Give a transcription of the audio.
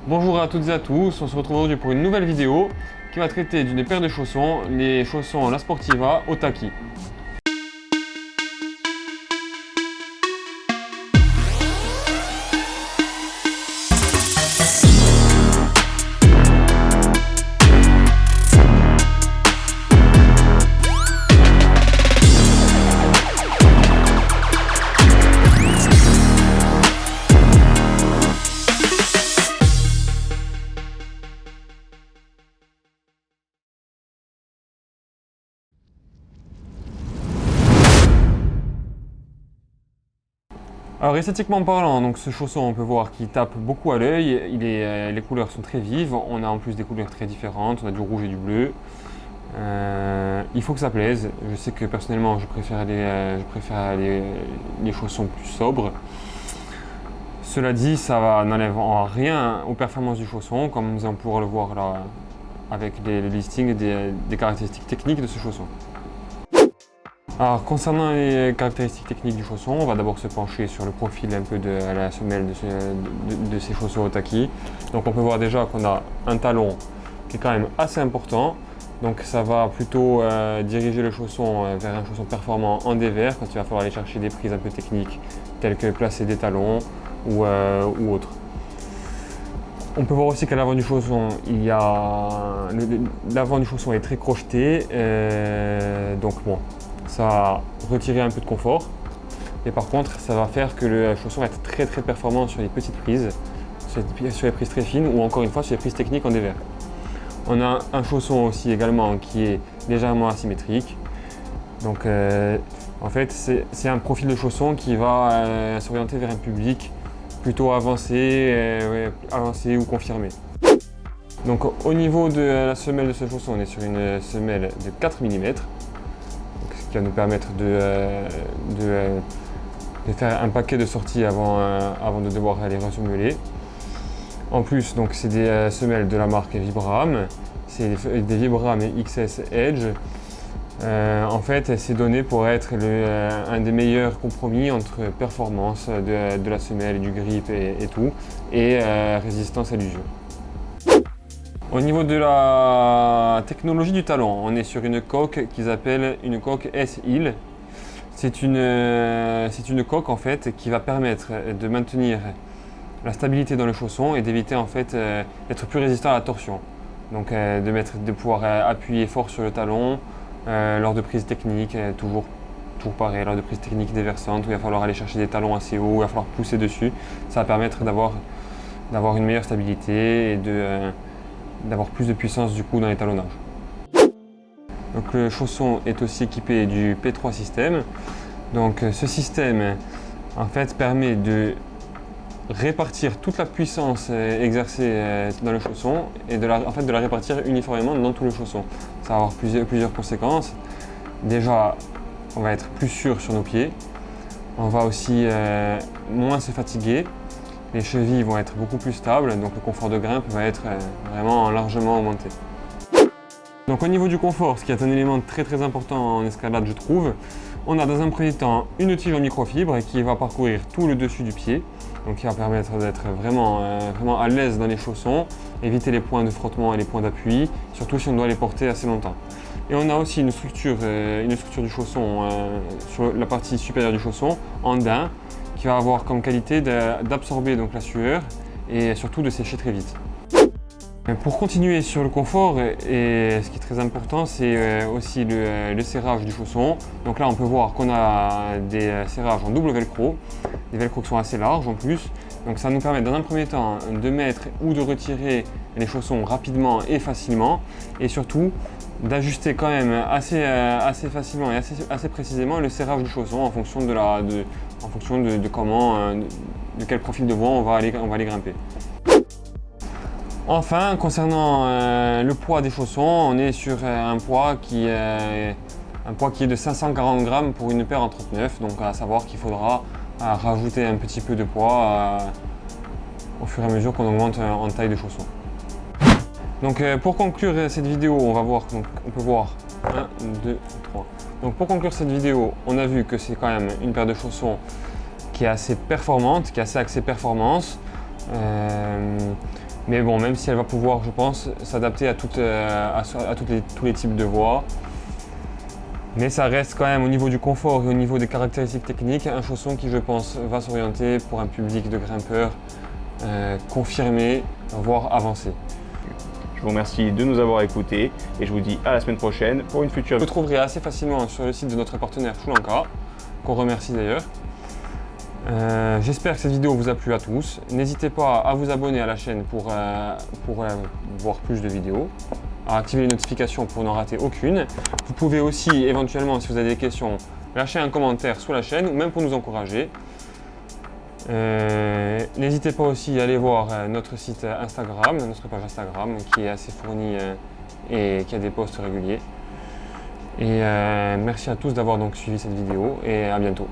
Bonjour à toutes et à tous, on se retrouve aujourd'hui pour une nouvelle vidéo qui va traiter d'une paire de chaussons, les chaussons La Sportiva Otaki. Alors esthétiquement parlant, donc ce chausson on peut voir qu'il tape beaucoup à l'œil, les couleurs sont très vives, on a en plus des couleurs très différentes, on a du rouge et du bleu. Il faut que ça plaise, je sais que personnellement je préfère les chaussons plus sobres. Cela dit, ça n'enlève en rien aux performances du chausson, comme nous allons pouvoir le voir là avec les listings des caractéristiques techniques de ce chausson. Alors concernant les caractéristiques techniques du chausson, on va d'abord se pencher sur le profil un peu de la semelle de ces chaussons Otaki. Donc on peut voir déjà qu'on a un talon qui est quand même assez important. Donc ça va plutôt diriger le chausson vers un chausson performant en dévers quand il va falloir aller chercher des prises un peu techniques telles que placer des talons ou autre. On peut voir aussi qu'à l'avant du chausson, l'avant du chausson est très crocheté, donc bon, ça va retirer un peu de confort. Et par contre, ça va faire que le chausson va être très performant sur les petites prises, sur les prises très fines ou encore une fois sur les prises techniques en dévers. On a un chausson aussi également qui est légèrement asymétrique. Donc en fait, c'est un profil de chausson qui va s'orienter vers un public plutôt avancé ou confirmé. Donc au niveau de la semelle de ce chausson, on est sur une semelle de 4 mm, ce qui va nous permettre de faire un paquet de sorties avant de devoir aller ressemeler. En plus, donc c'est des semelles de la marque Vibram, c'est des Vibram XS Edge. En fait, c'est donné pour être un des meilleurs compromis entre performance de la semelle, du grip et tout, et résistance à l'usure. Au niveau de la technologie du talon, on est sur une coque qu'ils appellent une coque S-Heel. C'est une coque en fait qui va permettre de maintenir la stabilité dans le chausson et d'éviter en fait d'être plus résistant à la torsion. Donc de pouvoir appuyer fort sur le talon lors de prises techniques, toujours pareil, lors de prises techniques déversantes où il va falloir aller chercher des talons assez hauts, où il va falloir pousser dessus. Ça va permettre d'avoir une meilleure stabilité et d'avoir plus de puissance du coup dans les talonnages. Donc le chausson est aussi équipé du P3 système. Donc ce système en fait permet de répartir toute la puissance exercée dans le chausson et de la répartir uniformément dans tout le chausson. Ça va avoir plusieurs conséquences. Déjà, on va être plus sûr sur nos pieds. On va aussi moins se fatiguer. Les chevilles vont être beaucoup plus stables, donc le confort de grimpe va être vraiment largement augmenté. Donc au niveau du confort, ce qui est un élément très important en escalade je trouve, on a dans un premier temps une tige en microfibre qui va parcourir tout le dessus du pied, donc qui va permettre d'être vraiment à l'aise dans les chaussons, éviter les points de frottement et les points d'appui, surtout si on doit les porter assez longtemps. Et on a aussi une structure du chausson sur la partie supérieure du chausson en daim qui va avoir comme qualité d'absorber donc la sueur et surtout de sécher très vite. Pour continuer sur le confort, et ce qui est très important, c'est aussi le serrage du chausson. Donc là, on peut voir qu'on a des serrages en double velcro, des velcro qui sont assez larges en plus. Donc ça nous permet dans un premier temps de mettre ou de retirer les chaussons rapidement et facilement, et surtout d'ajuster quand même assez facilement et assez précisément le serrage du chausson en fonction de quel profil de voie on va aller grimper. Enfin, concernant le poids des chaussons, on est sur un poids qui est de 540 grammes pour une paire en 39, donc à savoir qu'il faudra rajouter un petit peu de poids au fur et à mesure qu'on augmente en taille de chaussons. Donc pour conclure cette vidéo, on peut voir 1, 2, 3. Donc pour conclure cette vidéo, on a vu que c'est quand même une paire de chaussons qui est assez performante, qui est assez axée performance. Mais bon, même si elle va pouvoir, je pense, s'adapter à tous les types de voies. Mais ça reste quand même au niveau du confort et au niveau des caractéristiques techniques, un chausson qui, je pense, va s'orienter pour un public de grimpeurs confirmé, voire avancé. Je vous remercie de nous avoir écoutés et je vous dis à la semaine prochaine pour une future. Vous le trouverez assez facilement sur le site de notre partenaire Choulanka, qu'on remercie d'ailleurs. J'espère que cette vidéo vous a plu à tous. N'hésitez pas à vous abonner à la chaîne pour voir plus de vidéos, à activer les notifications pour n'en rater aucune. Vous pouvez aussi éventuellement, si vous avez des questions, lâcher un commentaire sous la chaîne ou même pour nous encourager. N'hésitez pas aussi à aller voir notre site Instagram, notre page Instagram qui est assez fournie et qui a des posts réguliers. Et merci à tous d'avoir donc suivi cette vidéo et à bientôt.